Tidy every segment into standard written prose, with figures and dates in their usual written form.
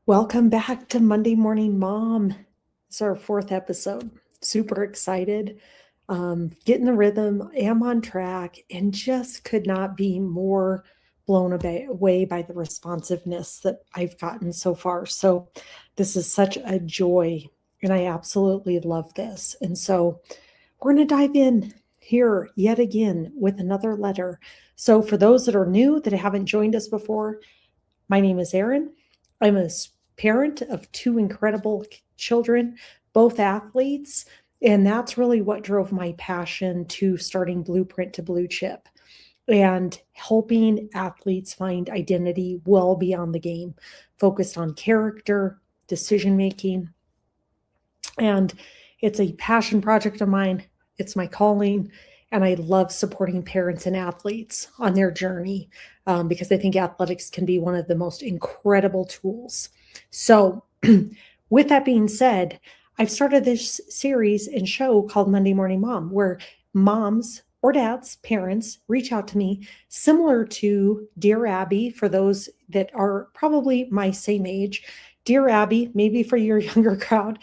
Welcome back to Monday Morning Mom. It's our fourth episode. Super excited. Getting the rhythm, am on track, and just could not be more blown away by the responsiveness that I've gotten so far. So, this is such a joy, and I absolutely love this. And so, we're going to dive in here yet again with another letter. So, for those that are new that haven't joined us before, my name is Erin. I'm a parent of two incredible children, both athletes. And that's really what drove my passion to starting Blueprint to Blue Chip and helping athletes find identity well beyond the game, focused on character, decision making. And it's a passion project of mine. It's my calling. And I love supporting parents and athletes on their journey because I think athletics can be one of the most incredible tools. So, with that being said, I've started this series and show called Monday Morning Mom, where moms or dads, parents reach out to me, similar to Dear Abby, for those that are probably my same age. Dear Abby, maybe for your younger crowd,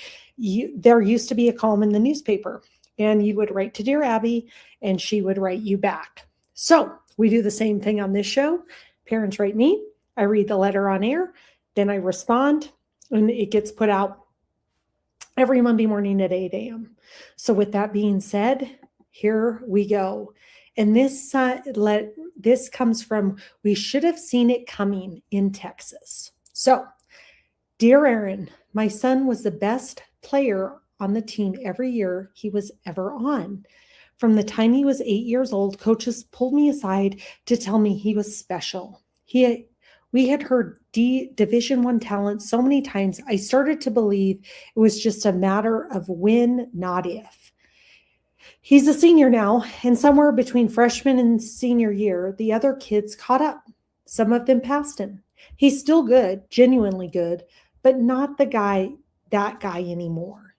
there used to be a column in the newspaper, and you would write to Dear Abby, and she would write you back. So we do the same thing on this show. Parents write me, I read the letter on air, then I respond, and it gets put out every Monday morning at 8 a.m. So with that being said, here we go. And this comes from We Should Have Seen It Coming in Texas. So, Dear Erin, my son was the best player on the team every year he was ever on. From the time he was 8 years old, coaches pulled me aside to tell me he was special. We had heard Division I talent so many times, I started to believe it was just a matter of when, not if. He's a senior now, and somewhere between freshman and senior year, the other kids caught up. Some of them passed him. He's still good, genuinely good, but not that guy anymore.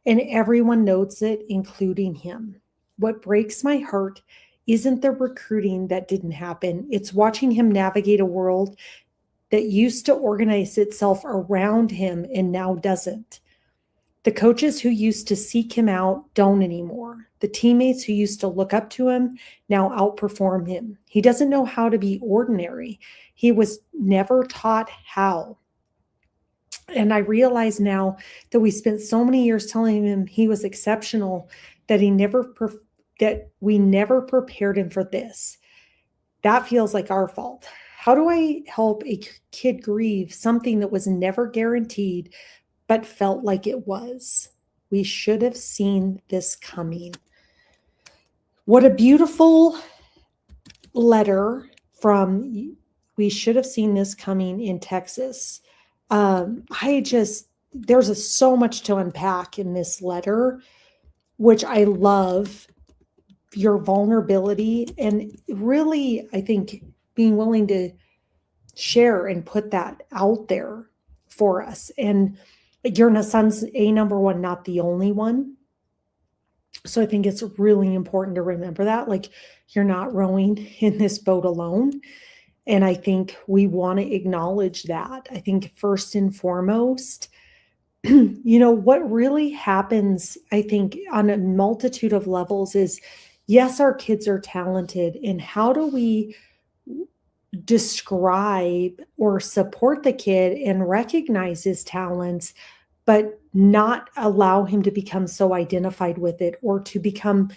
And everyone notes it, including him. What breaks my heart isn't the recruiting that didn't happen. It's watching him navigate a world that used to organize itself around him and now doesn't. The coaches who used to seek him out don't anymore. The teammates who used to look up to him now outperform him. He doesn't know how to be ordinary. He was never taught how. And I realize now that we spent so many years telling him he was exceptional that we never prepared him for this. That feels like our fault. How do I help a kid grieve something that was never guaranteed but felt like it was? We should have seen this coming. What a beautiful letter from We Should Have Seen This Coming in Texas. There's so much to unpack in this letter, which I love. Your vulnerability and really, I think, being willing to share and put that out there for us. And your son's a number one, not the only one. So I think it's really important to remember that, like, you're not rowing in this boat alone. And I think we want to acknowledge that. I think first and foremost, what really happens, I think, on a multitude of levels is, yes, our kids are talented. And how do we describe or support the kid and recognize his talents, but not allow him to become so identified with it or to become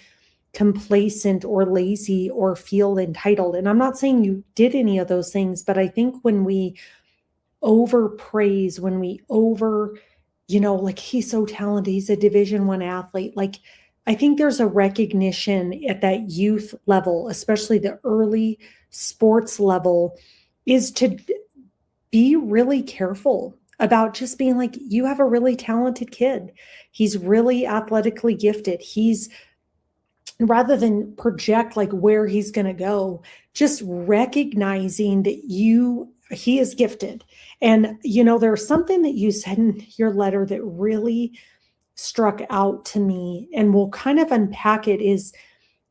complacent or lazy or feel entitled? And I'm not saying you did any of those things, but I think when we overpraise, when we like, he's so talented, he's a Division I athlete, like, I think there's a recognition at that youth level, especially the early sports level, is to be really careful about just being like, you have a really talented kid. He's really athletically gifted. Rather than project like where he's going to go, just recognizing that he is gifted. And, there's something that you said in your letter that really struck out to me, and we'll kind of unpack it, is,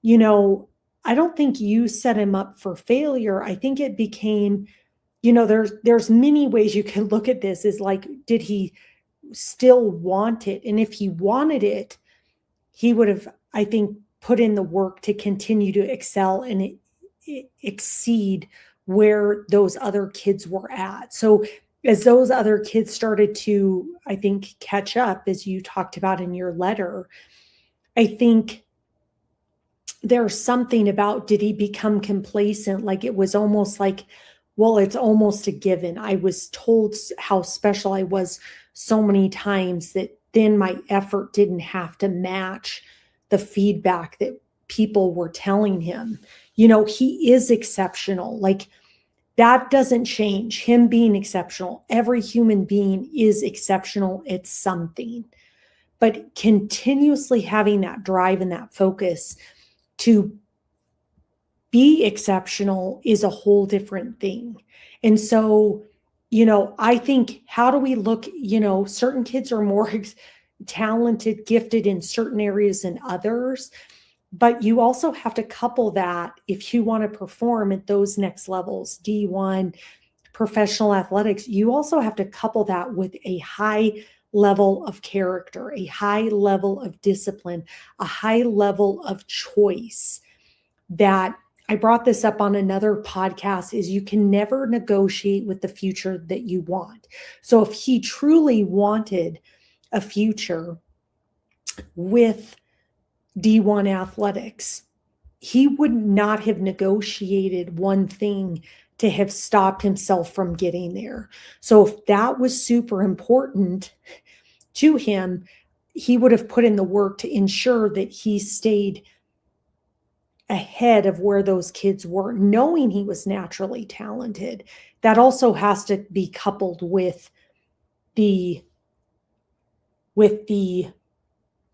I don't think you set him up for failure. I think it became there's many ways you can look at this, is like, did he still want it? And if he wanted it, he would have, I think, put in the work to continue to excel and exceed where those other kids were at. So as those other kids started to, I think, catch up, as you talked about in your letter, I think there's something about, did he become complacent? Like, it was almost like, well, it's almost a given. I was told how special I was so many times that then my effort didn't have to match the feedback that people were telling him. He is exceptional. Like, that doesn't change. Him being exceptional. Every human being is exceptional at something. But continuously having that drive and that focus to be exceptional is a whole different thing. And so, I think, how do we look, certain kids are more talented, gifted in certain areas than others. But you also have to couple that, if you want to perform at those next levels, D1, professional athletics, you also have to couple that with a high level of character, a high level of discipline, a high level of choice. That, I brought this up on another podcast, is you can never negotiate with the future that you want. So if he truly wanted a future with D1 athletics, he would not have negotiated one thing to have stopped himself from getting there. So if that was super important to him, he would have put in the work to ensure that he stayed ahead of where those kids were, knowing he was naturally talented. That also has to be coupled with the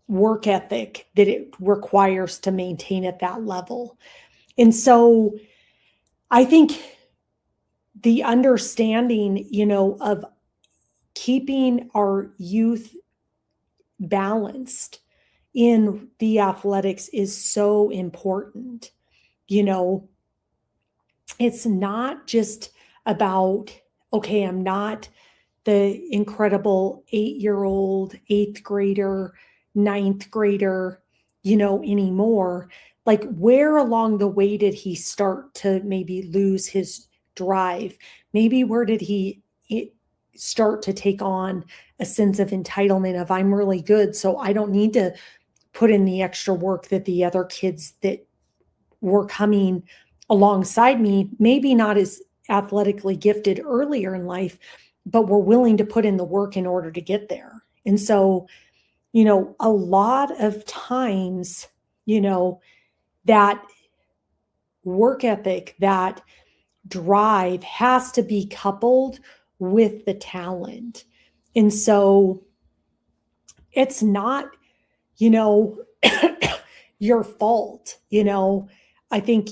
work ethic that it requires to maintain at that level. And so I think the understanding, of keeping our youth balanced in the athletics is so important. It's not just about, okay, I'm not the incredible 8-year-old, eighth grader, ninth grader, anymore. Like, where along the way did he start to maybe lose his drive? Maybe where did he start to take on a sense of entitlement of, I'm really good, so I don't need to put in the extra work that the other kids that were coming alongside me, maybe not as athletically gifted earlier in life, but were willing to put in the work in order to get there. And so, a lot of times, that work ethic, that drive has to be coupled with the talent. And so it's not, your fault. I think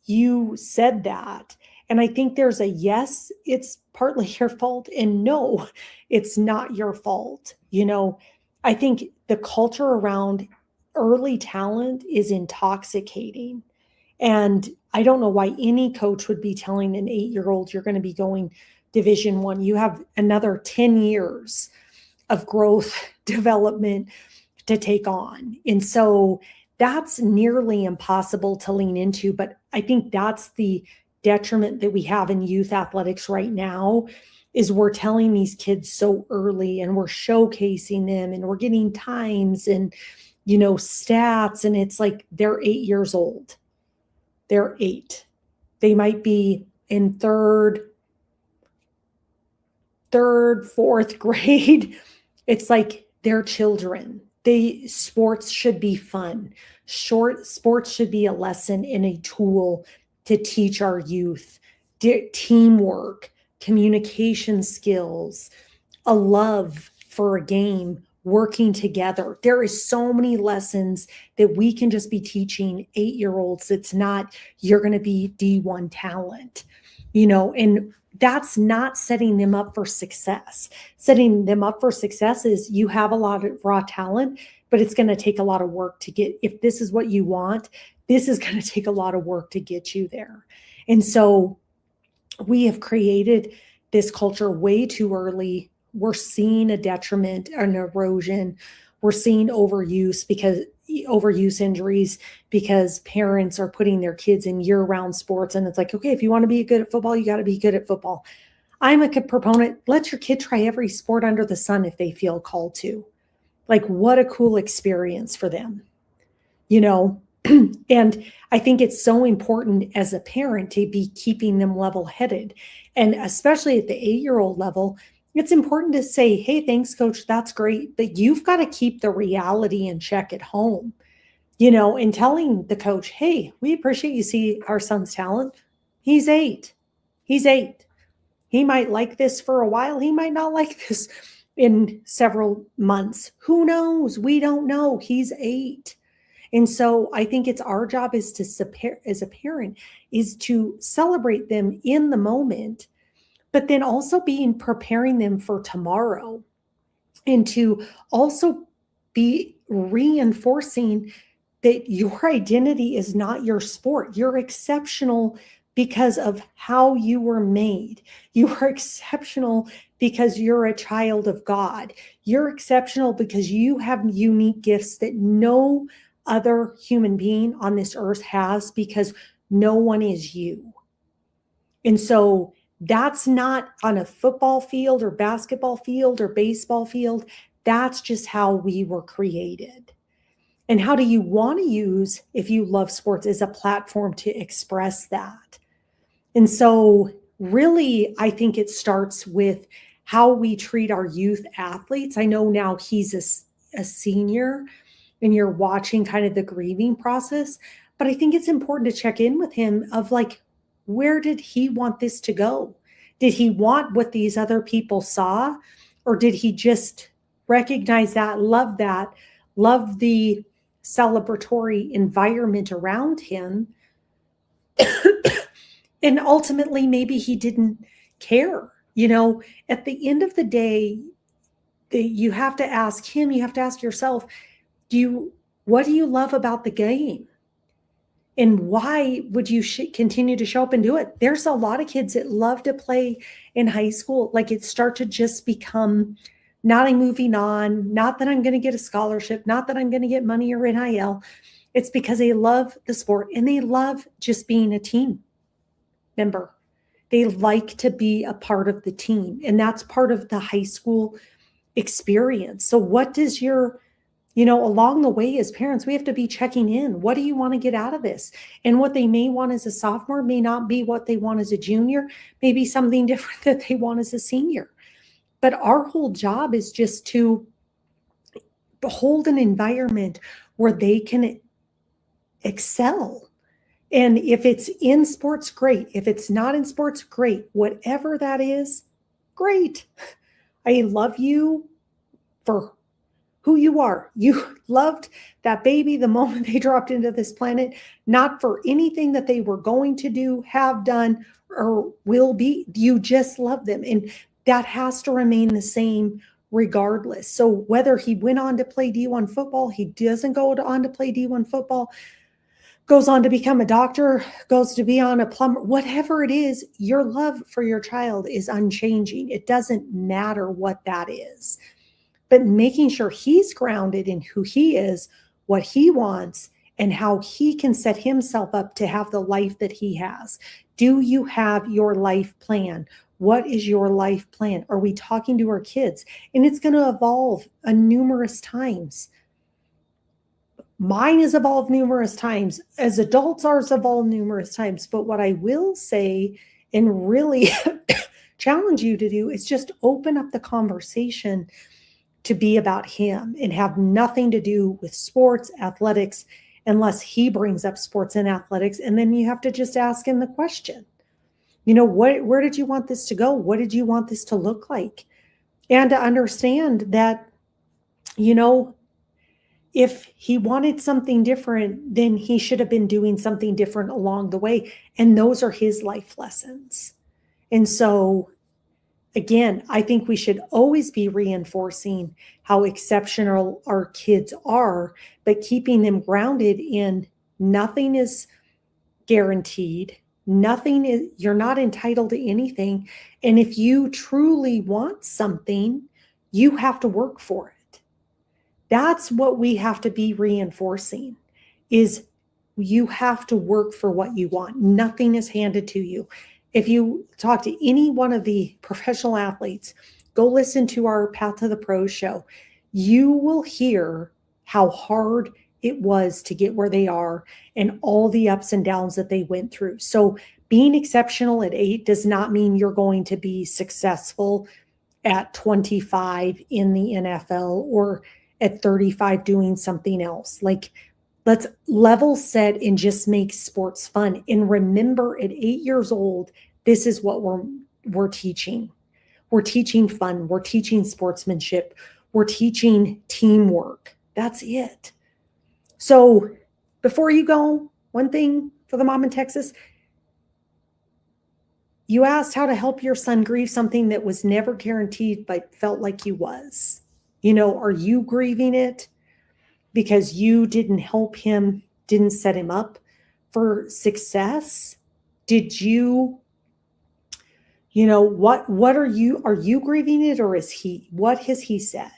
you said that. And I think there's a yes, it's partly your fault, and no, it's not your fault. I think the culture around early talent is intoxicating. And I don't know why any coach would be telling an 8-year-old, you're going to be going Division 1. You have another 10 years of growth development to take on. And so that's nearly impossible to lean into. But I think that's the detriment that we have in youth athletics right now, is we're telling these kids so early, and we're showcasing them, and we're getting times and, stats. And it's like, they're 8 years old. They're 8. They might be in third, fourth grade. It's like, they're children. Sports should be fun. Sports should be a lesson and a tool to teach our youth teamwork, communication skills, a love for a game, working together. There is so many lessons that we can just be teaching 8-year-olds. It's not, you're going to be D1 talent, and that's not setting them up for success. Setting them up for success is, you have a lot of raw talent, but it's going to take a lot of work to get, if this is what you want, this is going to take a lot of work to get you there. And so we have created this culture way too early. We're seeing a detriment, an erosion. We're seeing overuse injuries because parents are putting their kids in year-round sports. And it's like, okay, if you want to be good at football, you got to be good at football. I'm a proponent. Let your kid try every sport under the sun if they feel called to. Like, what a cool experience for them, you know? And I think it's so important as a parent to be keeping them level headed. And especially at the 8-year-old level, it's important to say, hey, thanks, coach. That's great. But you've got to keep the reality in check at home, and telling the coach, hey, we appreciate you see our son's talent. He's 8. He's 8. He might like this for a while. He might not like this in several months. Who knows? We don't know. He's 8. And so I think it's our job is as a parent is to celebrate them in the moment, but then also preparing them for tomorrow, and to also be reinforcing that your identity is not your sport. You're exceptional because of how you were made. You are exceptional because you're a child of God. You're exceptional because you have unique gifts that no other human being on this earth has, because no one is you. And so that's not on a football field or basketball field or baseball field. That's just how we were created. And how do you want to use, if you love sports, as a platform to express that? And so, really, I think it starts with how we treat our youth athletes. I know now he's a senior and you're watching kind of the grieving process, but I think it's important to check in with him of like, where did he want this to go? Did he want what these other people saw? Or did he just recognize that, love the celebratory environment around him? And ultimately, maybe he didn't care. At the end of the day, you have to ask him, you have to ask yourself, what do you love about the game? And why would you continue to show up and do it? There's a lot of kids that love to play in high school. Like, it start to just become, not I'm moving on, not that I'm going to get a scholarship, not that I'm going to get money or NIL. It's because they love the sport and they love just being a team member. They like to be a part of the team. And that's part of the high school experience. So what does along the way, as parents, we have to be checking in. What do you want to get out of this? And what they may want as a sophomore may not be what they want as a junior, maybe something different that they want as a senior. But our whole job is just to hold an environment where they can excel. And if it's in sports, great. If it's not in sports, great. Whatever that is, great. I love you for who you are. You loved that baby the moment they dropped into this planet, not for anything that they were going to do, have done, or will be. You just love them. And that has to remain the same regardless. So whether he went on to play D1 football, he doesn't go on to play D1 football, goes on to become a doctor, goes to be on a plumber, whatever it is, your love for your child is unchanging. It doesn't matter what that is. But making sure he's grounded in who he is, what he wants, and how he can set himself up to have the life that he has. Do you have your life plan? What is your life plan? Are we talking to our kids? And it's going to evolve numerous times. Mine has evolved numerous times. As adults, ours evolved numerous times. But what I will say and really challenge you to do is just open up the conversation to be about him and have nothing to do with sports, athletics, unless he brings up sports and athletics. And then you have to just ask him the question, where did you want this to go? What did you want this to look like? And to understand that, if he wanted something different, then he should have been doing something different along the way. And those are his life lessons. And so, again, I think we should always be reinforcing how exceptional our kids are, but keeping them grounded in nothing is guaranteed. You're not entitled to anything. And if you truly want something, you have to work for it. That's what we have to be reinforcing is you have to work for what you want. Nothing is handed to you. If you talk to any one of the professional athletes, go listen to our Path to the Pros show. You will hear how hard it was to get where they are and all the ups and downs that they went through. So being exceptional at 8 does not mean you're going to be successful at 25 in the NFL or at 35 doing something else. Like, let's level set and just make sports fun. And remember, at 8 years old, this is what we're teaching. We're teaching fun. We're teaching sportsmanship. We're teaching teamwork. That's it. So before you go, one thing for the mom in Texas, you asked how to help your son grieve something that was never guaranteed, but felt like you was. Are you grieving it because you didn't help him, didn't set him up for success? Did you, what are you grieving it, or what has he said?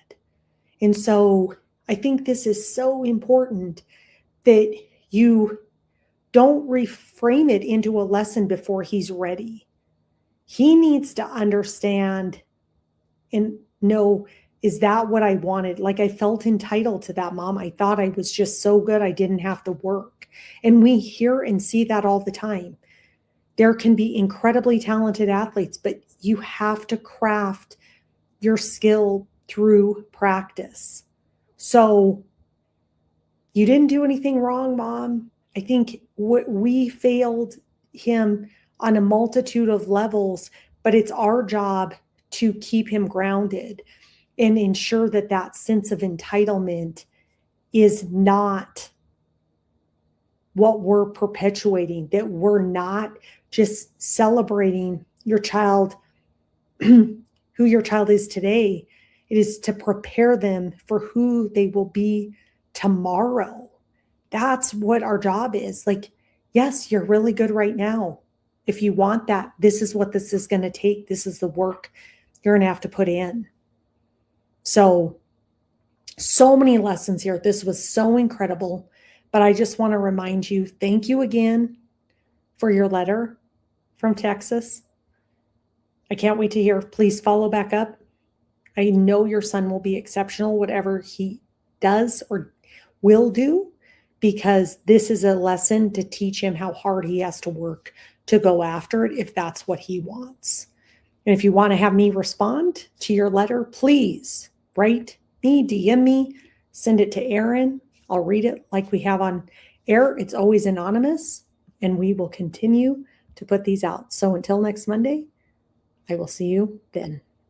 And so I think this is so important that you don't reframe it into a lesson before he's ready. He needs to understand and know, is that what I wanted? Like, I felt entitled to that, Mom. I thought I was just so good I didn't have to work. And we hear and see that all the time. There can be incredibly talented athletes, but you have to craft your skill through practice. So you didn't do anything wrong, Mom. I think we failed him on a multitude of levels, but it's our job to keep him grounded and ensure that that sense of entitlement is not what we're perpetuating, that we're not just celebrating your child, who your child is today. It is to prepare them for who they will be tomorrow. That's what our job is. Like, yes, you're really good right now. If you want that, this is what this is going to take. This is the work you're going to have to put in. So many lessons here. This was so incredible. But I just want to remind you, thank you again for your letter from Texas. I can't wait to hear. Please follow back up. I know your son will be exceptional, whatever he does or will do, because this is a lesson to teach him how hard he has to work to go after it if that's what he wants. And if you want to have me respond to your letter, please write me, DM me, send it to Erin. I'll read it like we have on air. It's always anonymous, and we will continue to put these out. So until next Monday, I will see you then.